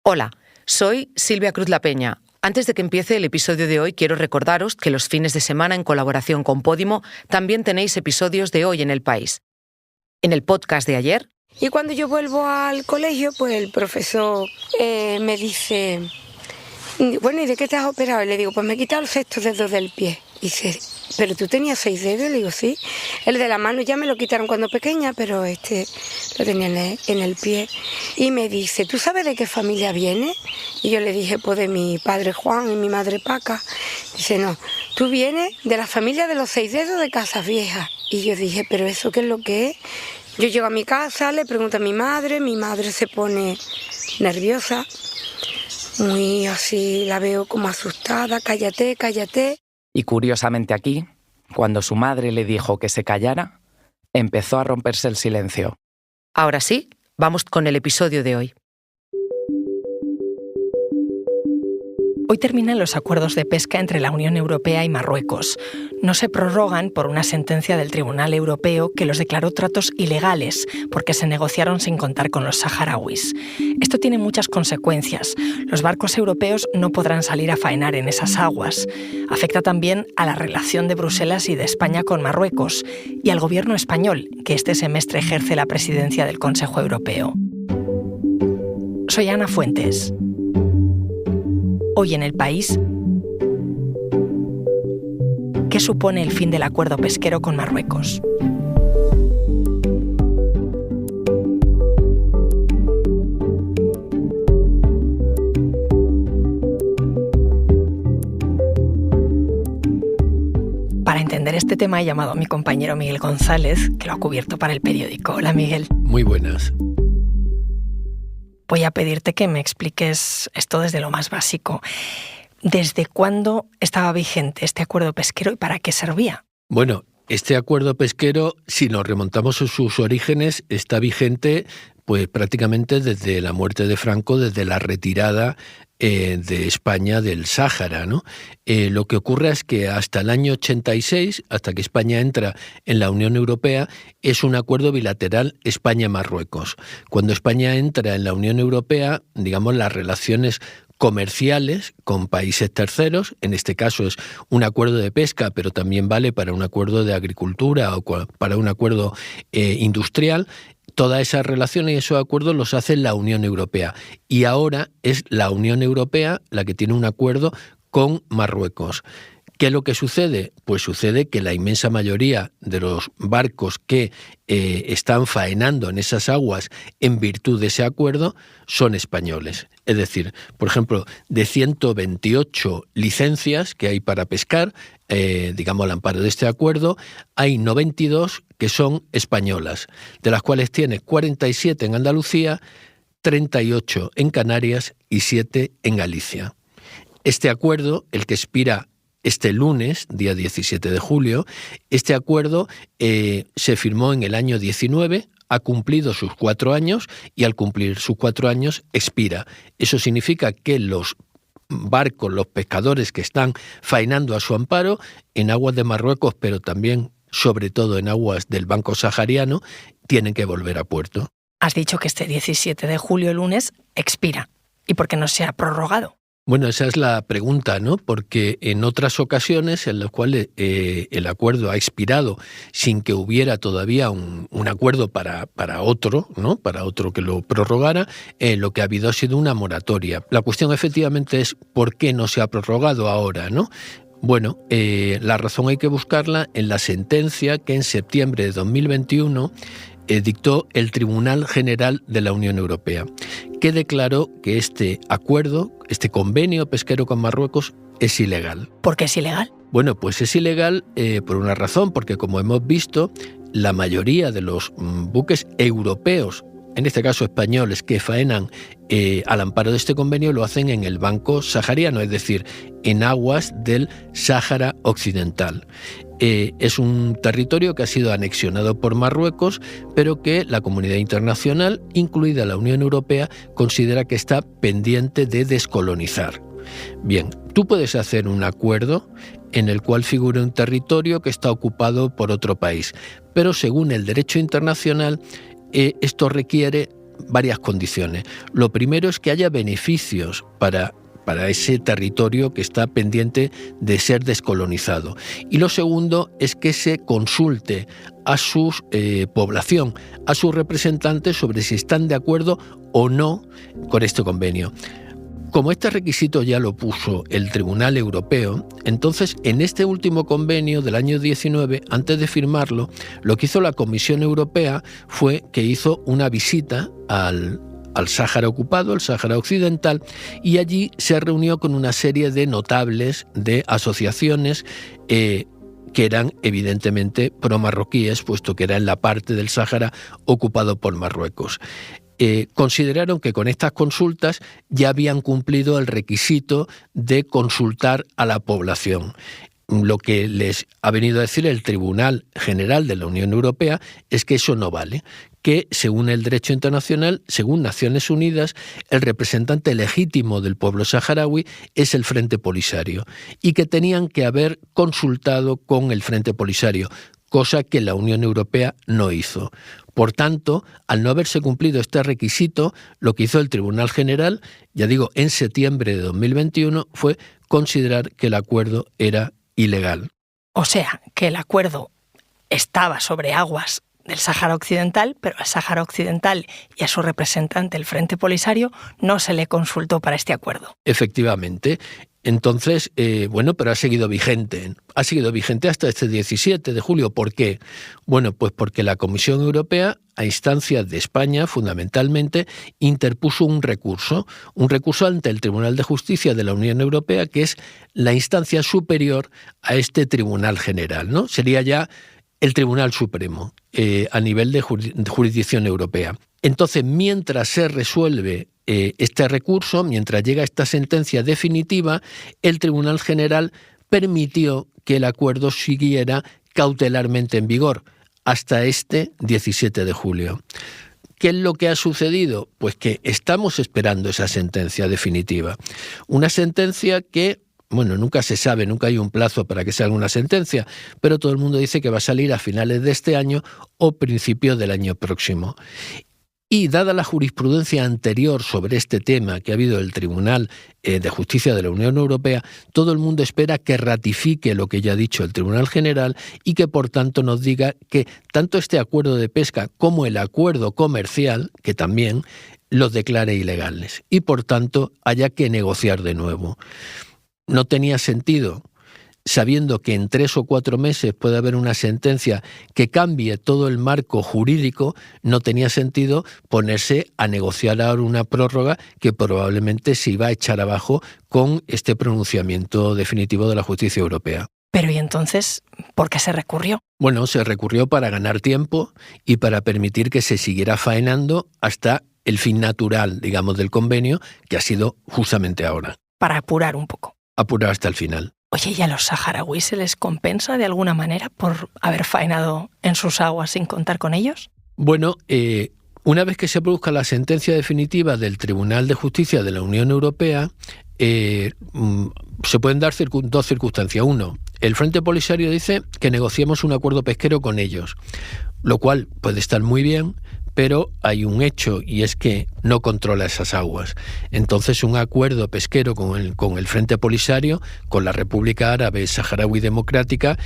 Hola, soy Silvia Cruz La Peña. Antes de que empiece el episodio de hoy, quiero recordaros que los fines de semana, en colaboración con Podimo, también tenéis episodios de Hoy en el País. En el podcast de ayer... Y cuando yo vuelvo al colegio, pues el profesor me dice, bueno, ¿y de qué te has operado? Y le digo, pues me he quitado el sexto dedo del pie. Y dice, ¿pero tú tenías 6 dedos? Y le digo, sí. El de la mano ya me lo quitaron cuando pequeña, pero lo tenía en el pie. Y me dice, ¿tú sabes de qué familia viene? Y yo le dije, pues de mi padre Juan y mi madre Paca. Dice, no, tú vienes de la familia de los 6 dedos de Casas Viejas. Y yo dije, ¿pero eso qué es lo que es? Yo llego a mi casa, le pregunto a mi madre se pone nerviosa, muy así, la veo como asustada, cállate, cállate. Y curiosamente aquí, cuando su madre le dijo que se callara, empezó a romperse el silencio. Ahora sí, vamos con el episodio de hoy. Hoy terminan los acuerdos de pesca entre la Unión Europea y Marruecos. No se prorrogan por una sentencia del Tribunal Europeo que los declaró tratos ilegales porque se negociaron sin contar con los saharauis. Esto tiene muchas consecuencias. Los barcos europeos no podrán salir a faenar en esas aguas. Afecta también a la relación de Bruselas y de España con Marruecos y al gobierno español, que este semestre ejerce la presidencia del Consejo Europeo. Soy Ana Fuentes. Hoy en el país, ¿qué supone el fin del acuerdo pesquero con Marruecos? Para entender este tema he llamado a mi compañero Miguel González, que lo ha cubierto para el periódico. Hola, Miguel. Muy buenas. Voy a pedirte que me expliques esto desde lo más básico. ¿Desde cuándo estaba vigente este acuerdo pesquero y para qué servía? Bueno, este acuerdo pesquero, si nos remontamos a sus orígenes, está vigente pues prácticamente desde la muerte de Franco, desde la retirada de España del Sáhara, ¿no? Lo que ocurre es que hasta el año 86, hasta que España entra en la Unión Europea, es un acuerdo bilateral España-Marruecos. Cuando España entra en la Unión Europea, digamos, las relaciones comerciales con países terceros, en este caso es un acuerdo de pesca, pero también vale para un acuerdo de agricultura o para un acuerdo industrial. Todas esas relaciones y esos acuerdos los hace la Unión Europea. Y ahora es la Unión Europea la que tiene un acuerdo con Marruecos. ¿Qué es lo que sucede? Pues sucede que la inmensa mayoría de los barcos que están faenando en esas aguas en virtud de ese acuerdo son españoles. Es decir, por ejemplo, de 128 licencias que hay para pescar, digamos al amparo de este acuerdo, hay 92 que son españolas, de las cuales tiene 47 en Andalucía, 38 en Canarias y 7 en Galicia. Este acuerdo, el que expira este lunes, día 17 de julio, este acuerdo se firmó en el año 19, ha cumplido sus 4 años y al cumplir sus 4 años expira. Eso significa que los barcos, los pescadores que están faenando a su amparo en aguas de Marruecos, pero también, sobre todo en aguas del Banco Sahariano, tienen que volver a puerto. Has dicho que este 17 de julio, lunes, expira. ¿Y por qué no se ha prorrogado? Bueno, esa es la pregunta, ¿no? Porque en otras ocasiones en las cuales el acuerdo ha expirado sin que hubiera todavía un acuerdo para otro, ¿no? Para otro que lo prorrogara, lo que ha habido ha sido una moratoria. La cuestión efectivamente es ¿por qué no se ha prorrogado ahora, ¿no? Bueno, la razón hay que buscarla en la sentencia que en septiembre de 2021 dictó el Tribunal General de la Unión Europea, que declaró que este acuerdo, este convenio pesquero con Marruecos, es ilegal. ¿Por qué es ilegal? Bueno, pues es ilegal por una razón, porque como hemos visto, la mayoría de los buques europeos, en este caso españoles, que faenan al amparo de este convenio, lo hacen en el Banco Sahariano, es decir, en aguas del Sáhara Occidental. Es un territorio que ha sido anexionado por Marruecos, pero que la comunidad internacional, incluida la Unión Europea, considera que está pendiente de descolonizar. Bien, tú puedes hacer un acuerdo en el cual figure un territorio que está ocupado por otro país, pero según el derecho internacional, esto requiere varias condiciones. Lo primero es que haya beneficios para ese territorio que está pendiente de ser descolonizado. Y lo segundo es que se consulte a su población, a sus representantes, sobre si están de acuerdo o no con este convenio. Como este requisito ya lo puso el Tribunal Europeo, entonces en este último convenio del año 19, antes de firmarlo, lo que hizo la Comisión Europea fue que hizo una visita al Sáhara ocupado, el Sáhara Occidental, y allí se reunió con una serie de notables de asociaciones que eran evidentemente pro-marroquíes, puesto que era en la parte del Sáhara ocupado por Marruecos. Consideraron que con estas consultas ya habían cumplido el requisito de consultar a la población. Lo que les ha venido a decir el Tribunal General de la Unión Europea es que eso no vale, que según el derecho internacional, según Naciones Unidas, el representante legítimo del pueblo saharaui es el Frente Polisario y que tenían que haber consultado con el Frente Polisario, cosa que la Unión Europea no hizo. Por tanto, al no haberse cumplido este requisito, lo que hizo el Tribunal General, ya digo, en septiembre de 2021, fue considerar que el acuerdo era ilegal. O sea, que el acuerdo estaba sobre aguas del Sáhara Occidental, pero al Sáhara Occidental y a su representante, el Frente Polisario, no se le consultó para este acuerdo. Efectivamente. Entonces, pero ha seguido vigente. Ha seguido vigente hasta este 17 de julio. ¿Por qué? Bueno, pues porque la Comisión Europea, a instancias de España, fundamentalmente, interpuso un recurso ante el Tribunal de Justicia de la Unión Europea, que es la instancia superior a este Tribunal General, ¿no? Sería ya el Tribunal Supremo a nivel de jurisdicción europea. Entonces, mientras se resuelve este recurso, mientras llega esta sentencia definitiva, el Tribunal General permitió que el acuerdo siguiera cautelarmente en vigor hasta este 17 de julio. ¿Qué es lo que ha sucedido? Pues que estamos esperando esa sentencia definitiva. Una sentencia que, nunca se sabe, nunca hay un plazo para que salga una sentencia, pero todo el mundo dice que va a salir a finales de este año o principios del año próximo. Y dada la jurisprudencia anterior sobre este tema que ha habido el Tribunal de Justicia de la Unión Europea, todo el mundo espera que ratifique lo que ya ha dicho el Tribunal General y que por tanto nos diga que tanto este acuerdo de pesca como el acuerdo comercial, que también, los declare ilegales y por tanto haya que negociar de nuevo. No tenía sentido, sabiendo que en 3 o 4 meses puede haber una sentencia que cambie todo el marco jurídico, no tenía sentido ponerse a negociar ahora una prórroga que probablemente se iba a echar abajo con este pronunciamiento definitivo de la justicia europea. Pero ¿y entonces por qué se recurrió? Bueno, se recurrió para ganar tiempo y para permitir que se siguiera faenando hasta el fin natural, digamos, del convenio, que ha sido justamente ahora. Para apurar un poco. Apurar hasta el final. Oye, ¿y a los saharauis se les compensa de alguna manera por haber faenado en sus aguas sin contar con ellos? Bueno, una vez que se produzca la sentencia definitiva del Tribunal de Justicia de la Unión Europea, se pueden dar 2 circunstancias. Uno, el Frente Polisario dice que negociemos un acuerdo pesquero con ellos, lo cual puede estar muy bien, pero hay un hecho y es que no controla esas aguas. Entonces un acuerdo pesquero con el Frente Polisario, con la República Árabe Saharaui Democrática,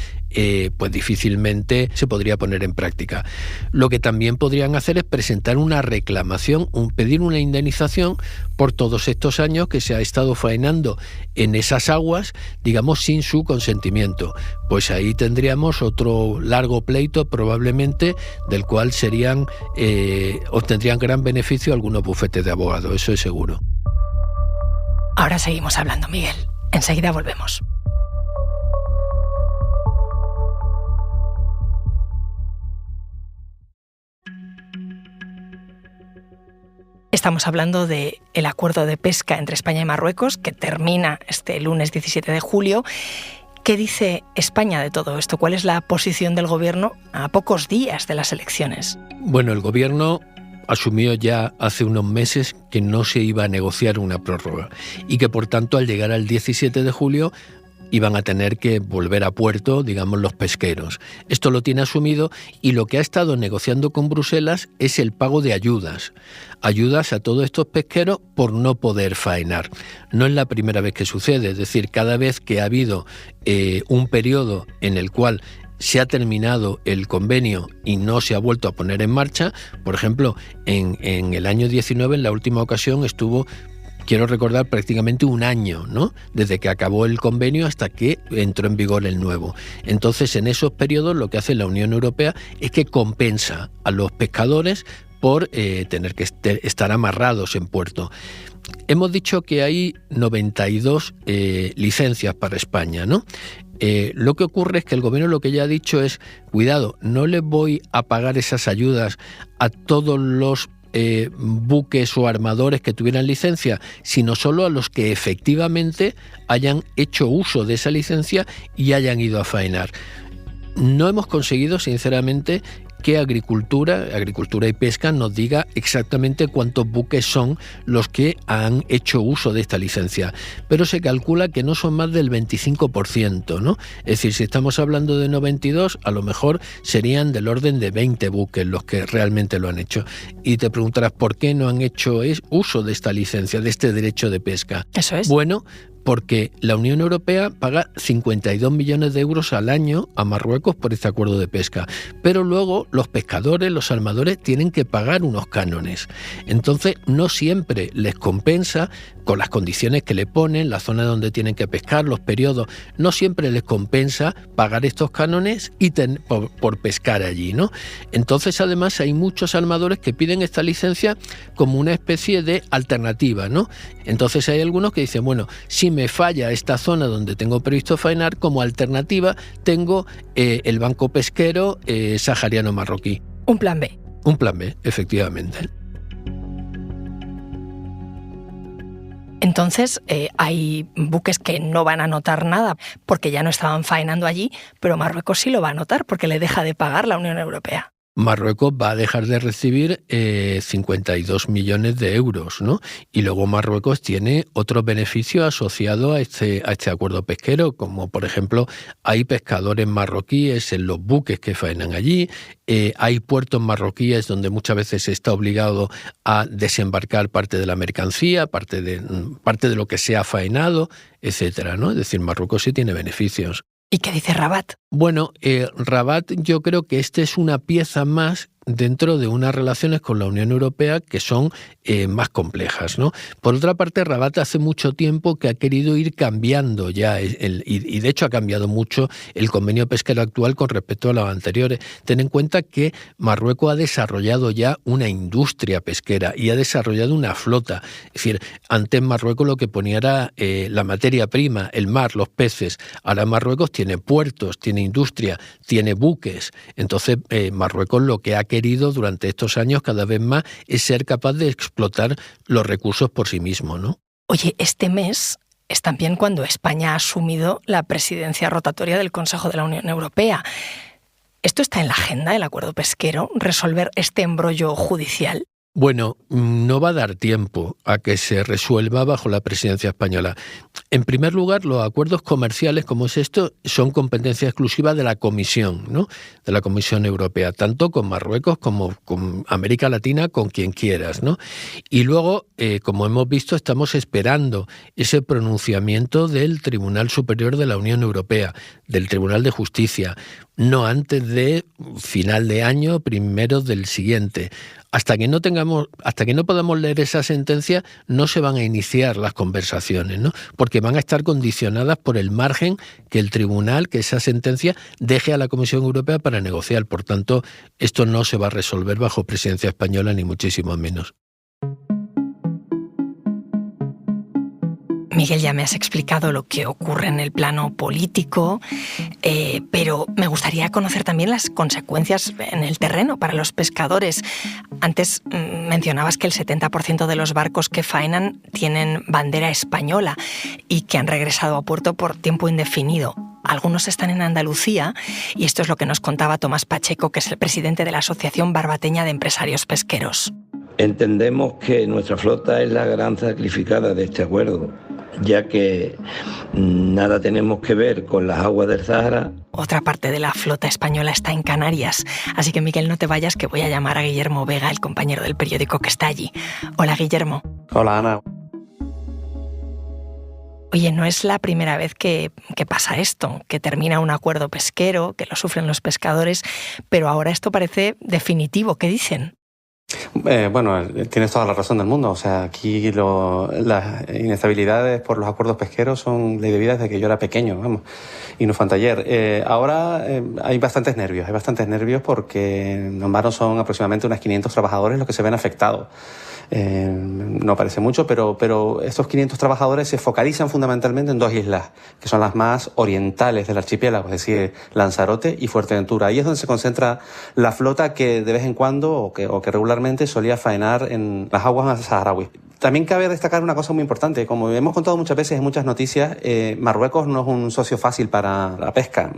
pues difícilmente se podría poner en práctica. Lo que también podrían hacer es presentar una reclamación, pedir una indemnización por todos estos años que se ha estado faenando en esas aguas, digamos, sin su consentimiento. Pues ahí tendríamos otro largo pleito probablemente, del cual obtendrían gran beneficio algunos bufetes de abogados, eso es seguro. Ahora seguimos hablando, Miguel. Enseguida volvemos. Estamos hablando del acuerdo de pesca entre España y Marruecos, que termina este lunes 17 de julio. ¿Qué dice España de todo esto? ¿Cuál es la posición del gobierno a pocos días de las elecciones? Bueno, el gobierno asumió ya hace unos meses que no se iba a negociar una prórroga y que por tanto al llegar al 17 de julio iban a tener que volver a puerto, digamos, los pesqueros. Esto lo tiene asumido y lo que ha estado negociando con Bruselas es el pago de ayudas a todos estos pesqueros por no poder faenar. No es la primera vez que sucede, es decir, cada vez que ha habido un periodo en el cual se ha terminado el convenio y no se ha vuelto a poner en marcha, por ejemplo, en el año 19, en la última ocasión, estuvo, quiero recordar, prácticamente un año, ¿no?, desde que acabó el convenio hasta que entró en vigor el nuevo. Entonces, en esos periodos lo que hace la Unión Europea es que compensa a los pescadores por tener que estar amarrados en puerto. Hemos dicho que hay 92 licencias para España, ¿no? Lo que ocurre es que el gobierno lo que ya ha dicho es, cuidado, no les voy a pagar esas ayudas a todos los buques o armadores que tuvieran licencia, sino solo a los que efectivamente hayan hecho uso de esa licencia y hayan ido a faenar. No hemos conseguido, sinceramente, que Agricultura y Pesca nos diga exactamente cuántos buques son los que han hecho uso de esta licencia, pero se calcula que no son más del 25%, ¿no? Es decir, si estamos hablando de 92, a lo mejor serían del orden de 20 buques los que realmente lo han hecho. Y te preguntarás, ¿por qué no han hecho uso de esta licencia, de este derecho de pesca? Eso es. Bueno, porque la Unión Europea paga 52 millones de euros al año a Marruecos por este acuerdo de pesca. Pero luego los pescadores, los armadores, tienen que pagar unos cánones. Entonces, no siempre les compensa, con las condiciones que le ponen, la zona donde tienen que pescar, los periodos, no siempre les compensa pagar estos cánones y por pescar allí, ¿no? Entonces, además, hay muchos armadores que piden esta licencia como una especie de alternativa, ¿no? Entonces, hay algunos que dicen, bueno, si me falla esta zona donde tengo previsto faenar, como alternativa tengo el Banco Pesquero Sahariano Marroquí. Un plan B. Un plan B, efectivamente. Entonces, hay buques que no van a notar nada porque ya no estaban faenando allí, pero Marruecos sí lo va a notar porque le deja de pagar la Unión Europea. Marruecos va a dejar de recibir 52 millones de euros, ¿no? Y luego Marruecos tiene otros beneficios asociados a este acuerdo pesquero, como por ejemplo hay pescadores marroquíes en los buques que faenan allí, hay puertos marroquíes donde muchas veces se está obligado a desembarcar parte de la mercancía, parte de lo que se ha faenado, etcétera, ¿no? Es decir, Marruecos sí tiene beneficios. ¿Y qué dice Rabat? Bueno, Rabat, yo creo que esta es una pieza más dentro de unas relaciones con la Unión Europea que son más complejas, ¿no? Por otra parte, Rabat hace mucho tiempo que ha querido ir cambiando ya, y de hecho ha cambiado mucho el convenio pesquero actual con respecto a los anteriores. Ten en cuenta que Marruecos ha desarrollado ya una industria pesquera y ha desarrollado una flota. Es decir, antes Marruecos lo que ponía era la materia prima, el mar, los peces. Ahora Marruecos tiene puertos, tiene industria, tiene buques. Entonces, Marruecos lo que ha querido durante estos años cada vez más es ser capaz de explotar los recursos por sí mismo, ¿no? Oye, este mes es también cuando España ha asumido la presidencia rotatoria del Consejo de la Unión Europea. ¿Esto está en la agenda del acuerdo pesquero, resolver este embrollo judicial? Bueno, no va a dar tiempo a que se resuelva bajo la presidencia española. En primer lugar, los acuerdos comerciales como es esto son competencia exclusiva de la Comisión, ¿no? De la Comisión Europea, tanto con Marruecos como con América Latina, con quien quieras, ¿no? Y luego, como hemos visto, estamos esperando ese pronunciamiento del Tribunal Superior de la Unión Europea, del Tribunal de Justicia, no antes de final de año, primero del siguiente. Hasta que no podamos leer esa sentencia, no se van a iniciar las conversaciones, ¿no? Porque van a estar condicionadas por el margen que el tribunal, que esa sentencia, deje a la Comisión Europea para negociar. Por tanto, esto no se va a resolver bajo presidencia española, ni muchísimo menos. Miguel, ya me has explicado lo que ocurre en el plano político, pero me gustaría conocer también las consecuencias en el terreno para los pescadores. Antes mencionabas que el 70% de los barcos que faenan tienen bandera española y que han regresado a puerto por tiempo indefinido. Algunos están en Andalucía y esto es lo que nos contaba Tomás Pacheco, que es el presidente de la Asociación Barbateña de Empresarios Pesqueros. Entendemos que nuestra flota es la gran sacrificada de este acuerdo. ya que nada tenemos que ver con las aguas del Sáhara. Otra parte de la flota española está en Canarias, así que Miguel, no te vayas, que voy a llamar a Guillermo Vega, el compañero del periódico que está allí. Hola, Guillermo. Hola, Ana. Oye, no es la primera vez que pasa esto, que termina un acuerdo pesquero, que lo sufren los pescadores, pero ahora esto parece definitivo. ¿Qué dicen? Bueno, tienes toda la razón del mundo. O sea, aquí las inestabilidades por los acuerdos pesqueros son ley de vida desde que yo era pequeño, vamos, y no fue anteayer. Ahora hay bastantes nervios porque en Mar son aproximadamente unos 500 trabajadores los que se ven afectados. No parece mucho, pero estos 500 trabajadores se focalizan fundamentalmente en dos islas, que son las más orientales del archipiélago, es decir, Lanzarote y Fuerteventura. Ahí es donde se concentra la flota que de vez en cuando o que regularmente solía faenar en las aguas saharauis. También cabe destacar una cosa muy importante. Como hemos contado muchas veces en muchas noticias, Marruecos no es un socio fácil para la pesca.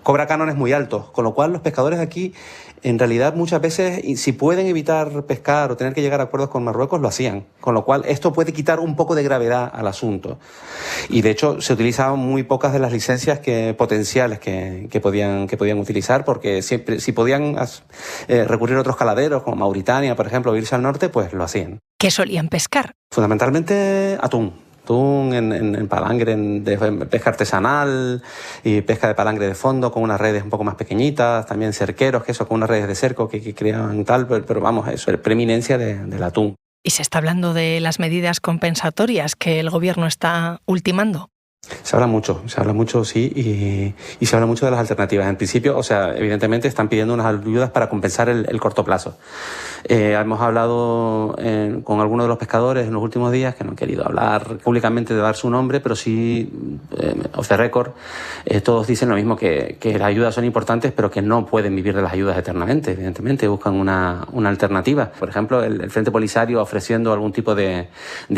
Cobra cánones muy altos, con lo cual los pescadores aquí, en realidad, muchas veces, si pueden evitar pescar o tener que llegar a acuerdos con Marruecos, lo hacían. Con lo cual, esto puede quitar un poco de gravedad al asunto. Y, de hecho, se utilizaban muy pocas de las licencias potenciales que podían utilizar, porque siempre, si podían recurrir a otros caladeros, como Mauritania, por ejemplo, o irse al norte, pues lo hacían. ¿Qué solían pescar? Fundamentalmente atún en palangre de pesca artesanal y pesca de palangre de fondo con unas redes un poco más pequeñitas, también cerqueros, que eso, con unas redes de cerco que crean tal, pero vamos, eso es preeminencia del atún. ¿Y se está hablando de las medidas compensatorias que el gobierno está ultimando? Se habla mucho, sí, y se habla mucho de las alternativas. En principio, o sea, evidentemente están pidiendo unas ayudas para compensar el corto plazo. Hemos hablado con algunos de los pescadores en los últimos días que no han querido hablar públicamente de dar su nombre, pero sí, off the record, todos dicen lo mismo, que las ayudas son importantes, pero que no pueden vivir de las ayudas eternamente, evidentemente, buscan una alternativa. Por ejemplo, el Frente Polisario ofreciendo algún tipo de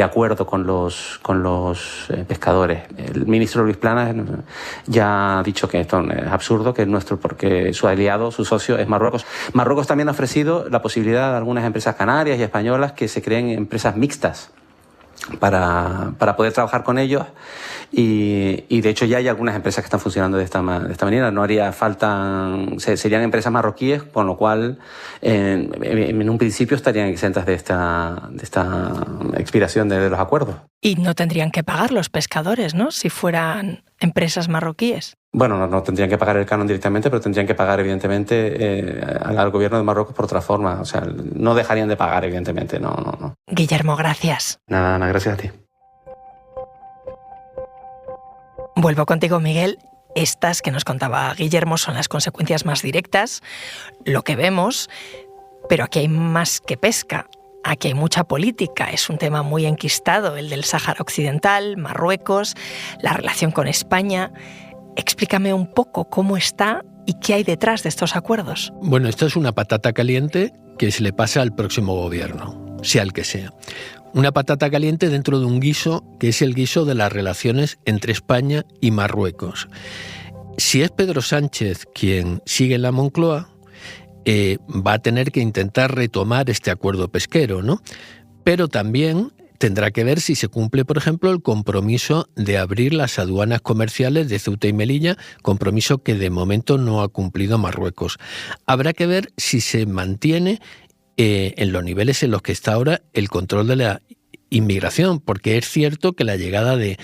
acuerdo con los pescadores. El ministro Luis Planas ya ha dicho que esto es absurdo, que es nuestro, porque su aliado, su socio es Marruecos. Marruecos también ha ofrecido la posibilidad de algunas empresas canarias y españolas que se creen empresas mixtas para poder trabajar con ellos y de hecho ya hay algunas empresas que están funcionando de esta manera. No haría falta, serían empresas marroquíes, con lo cual en un principio estarían exentas de esta expiración de los acuerdos. Y no tendrían que pagar los pescadores, ¿no?, si fueran empresas marroquíes. Bueno, no tendrían que pagar el canon directamente, pero tendrían que pagar, evidentemente, al gobierno de Marruecos por otra forma. O sea, no dejarían de pagar, evidentemente, no. Guillermo, gracias. Nada, gracias a ti. Vuelvo contigo, Miguel. Estas que nos contaba Guillermo son las consecuencias más directas, lo que vemos, pero aquí hay más que pesca. Aquí hay mucha política, es un tema muy enquistado, el del Sáhara Occidental, Marruecos, la relación con España. Explícame un poco cómo está y qué hay detrás de estos acuerdos. Bueno, esto es una patata caliente que se le pasa al próximo gobierno, sea el que sea. Una patata caliente dentro de un guiso que es el guiso de las relaciones entre España y Marruecos. Si es Pedro Sánchez quien sigue en la Moncloa, va a tener que intentar retomar este acuerdo pesquero, ¿no? Pero también tendrá que ver si se cumple, por ejemplo, el compromiso de abrir las aduanas comerciales de Ceuta y Melilla, compromiso que de momento no ha cumplido Marruecos. Habrá que ver si se mantiene en los niveles en los que está ahora el control de la inmigración, porque es cierto que la llegada de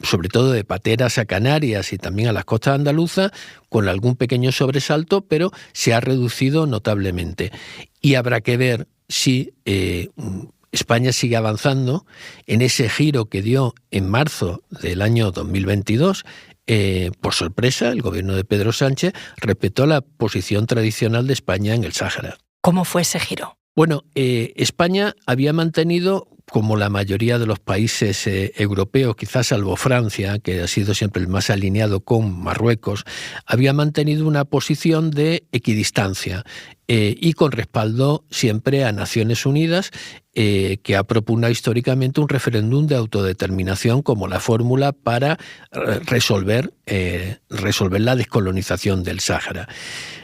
sobre todo de pateras a Canarias y también a las costas andaluzas, con algún pequeño sobresalto, pero se ha reducido notablemente. Y habrá que ver si España sigue avanzando en ese giro que dio en marzo del año 2022. Por sorpresa, el gobierno de Pedro Sánchez respetó la posición tradicional de España en el Sáhara. ¿Cómo fue ese giro? Bueno, España había mantenido, como la mayoría de los países europeos, quizás salvo Francia, que ha sido siempre el más alineado con Marruecos, había mantenido una posición de equidistancia y con respaldo siempre a Naciones Unidas, que ha propugnado históricamente un referéndum de autodeterminación como la fórmula para resolver la descolonización del Sáhara.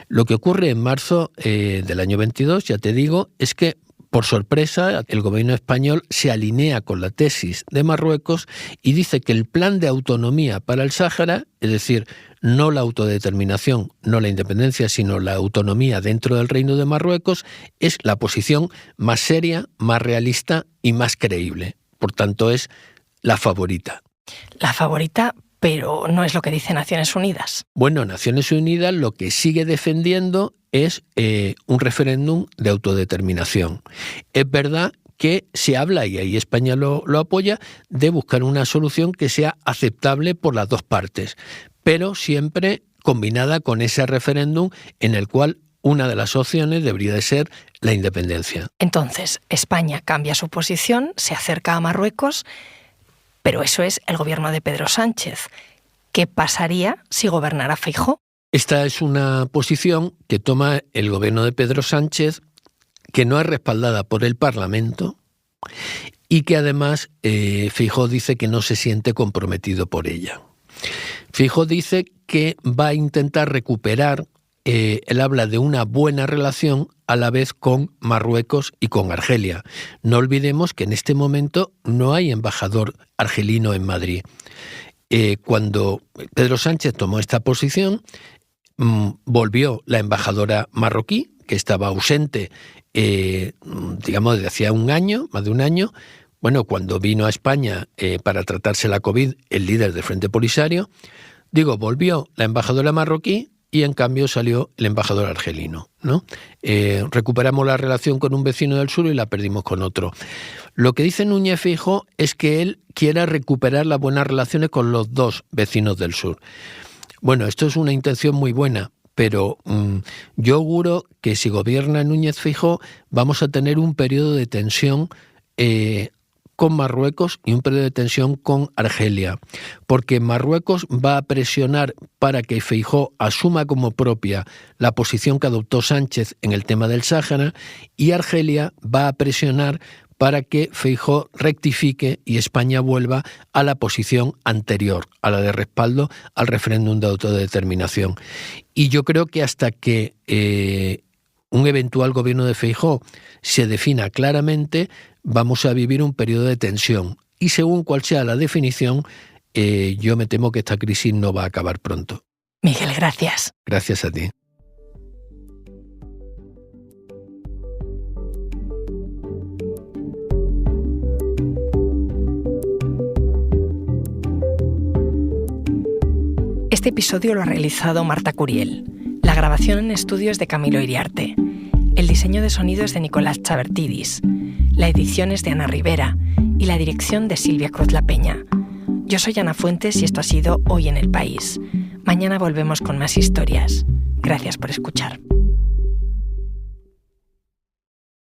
Lo que ocurre en marzo del año 22, ya te digo, es que Por sorpresa, el gobierno español se alinea con la tesis de Marruecos y dice que el plan de autonomía para el Sáhara, es decir, no la autodeterminación, no la independencia, sino la autonomía dentro del Reino de Marruecos, es la posición más seria, más realista y más creíble. Por tanto, es la favorita. La favorita, pero no es lo que dice Naciones Unidas. Bueno, Naciones Unidas lo que sigue defendiendo es un referéndum de autodeterminación. Es verdad que se habla, y ahí España lo apoya, de buscar una solución que sea aceptable por las dos partes, pero siempre combinada con ese referéndum en el cual una de las opciones debería de ser la independencia. Entonces, España cambia su posición, se acerca a Marruecos, pero eso es el gobierno de Pedro Sánchez. ¿Qué pasaría si gobernara Feijóo? Esta es una posición que toma el gobierno de Pedro Sánchez, que no es respaldada por el Parlamento y que además Feijóo dice que no se siente comprometido por ella. Feijóo dice que va a intentar recuperar, él habla de una buena relación a la vez con Marruecos y con Argelia. No olvidemos que en este momento no hay embajador argelino en Madrid. Cuando Pedro Sánchez tomó esta posición, volvió la embajadora marroquí, que estaba ausente, digamos, desde hacía un año, más de un año. Bueno, cuando vino a España para tratarse la COVID, el líder del Frente Polisario, volvió la embajadora marroquí y en cambio salió el embajador argelino, ¿no? Recuperamos la relación con un vecino del sur y la perdimos con otro. Lo que dice Núñez Feijóo es que él quiere recuperar las buenas relaciones con los dos vecinos del sur. Bueno, esto es una intención muy buena, pero yo auguro que si gobierna Núñez Feijóo vamos a tener un periodo de tensión con Marruecos y un periodo de tensión con Argelia, porque Marruecos va a presionar para que Feijóo asuma como propia la posición que adoptó Sánchez en el tema del Sáhara, y Argelia va a presionar para que Feijóo rectifique y España vuelva a la posición anterior, a la de respaldo al referéndum de autodeterminación. Y yo creo que hasta que un eventual gobierno de Feijóo se defina claramente, vamos a vivir un periodo de tensión. Y según cuál sea la definición, yo me temo que esta crisis no va a acabar pronto. Miguel, gracias. Gracias a ti. Este episodio lo ha realizado Marta Curiel. La grabación en estudio es de Camilo Iriarte. El diseño de sonido es de Nicolás Chavertidis. La edición es de Ana Rivera y la dirección de Silvia Cruz La Peña. Yo soy Ana Fuentes y esto ha sido Hoy en el País. Mañana volvemos con más historias. Gracias por escuchar.